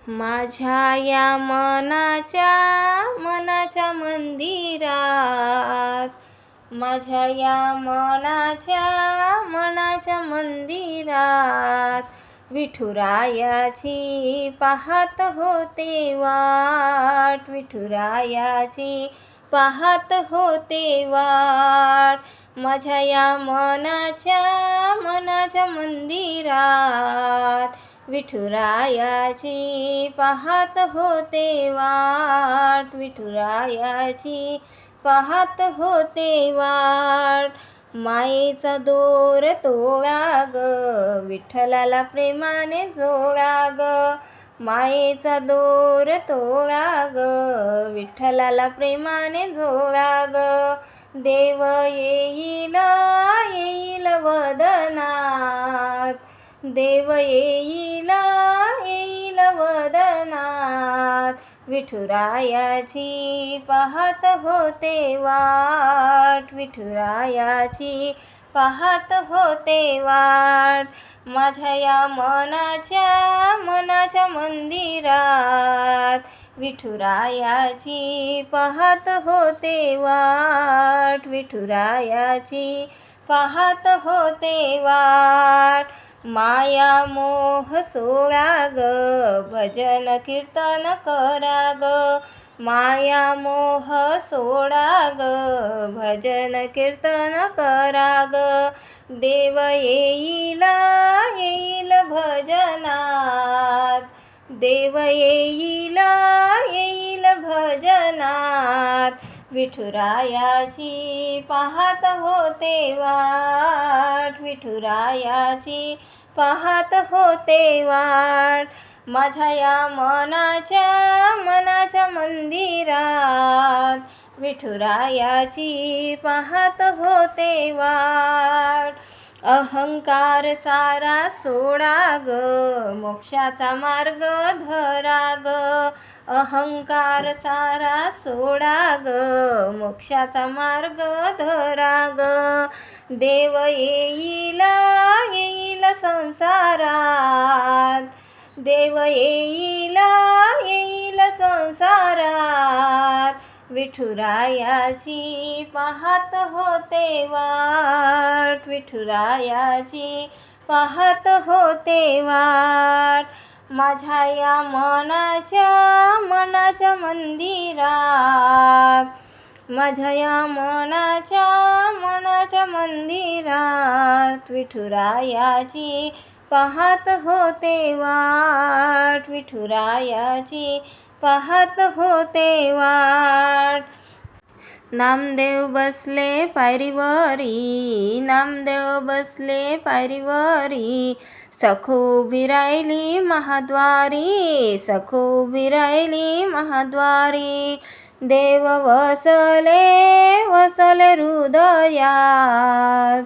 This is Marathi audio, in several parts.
माझ्या या मनाच्या मंदिरात, माझ्या या मनाच्या मंदिरात, विठुरायाची पाहत होते वाट, विठुरायाची पाहत होते वाट. माझ्या या मनाच्या मंदिरात, विठुरायाची पाहत होते वाट, विठुरायाची पाहत होते वाट. मायेचा दोर तोळा ग, विठ्ठलाला प्रेमाने जोडा ग. मायेचा दोर तोळा ग, विठ्ठलाला प्रेमाने जोडा ग. देव येईल येईल वदनात, देव येईल येईल वदनात, विठुरायाची पाहत होते वाट, विठुरायाची पाहत होते वाट. माझ्या या मनाच्या मंदिरात, विठुरायाची पाहत होते वाट, विठुरायाची पाहत होते वाट. माया मोह सोडा ग, भजन कीर्तन करा ग. माया मोह सोडा ग, भजन कीर्तन करा ग. देव येईल येईल भजनात, देव येईल येईल भजनात, विठुरायाची पाहत होते वाट, विठुरायाची पाहत होते वाट. माझ्या या मनाच्या मंदिरात, विठुरायाची पाहत होते वाट. अहंकार सारा सोडा ग, मोक्षाचा मार्ग धरा ग. अहंकार सारा सोडा ग, मोक्षाचा मार्ग धरा ग. देव येईल येईल संसारात, देव येईल येईल संसारात, विठुरायाची पाहत होते वाट, विठुरायाची पाहत होते वाट. माझ्या या मनाच्या मंदिरात, माझ्या या मनाच्या मंदिरात, विठुरायाची पाहत होते वाट, विठुरायाची पाहत होते वाट. नामदेव बसले पायरीवरी, नामदेव बसले पायरीवरी, सखू उभी राहिली महाद्वारी, सखू उभी राहिली महाद्वारी. देव वसले वसले हृदयात,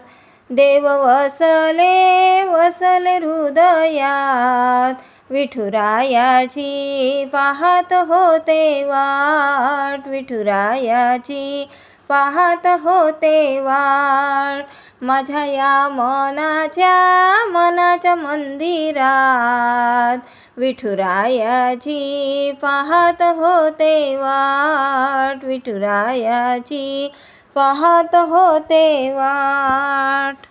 देव वसले वसले हृदयात, विठुरायाची पाहत होते वाट, विठुरायाची पाहत होते वाट. माझ्या या मनाच्या मंदिरात, विठुरायाची पाहत होते वाट, विठुरायाची पाहत होते वाट.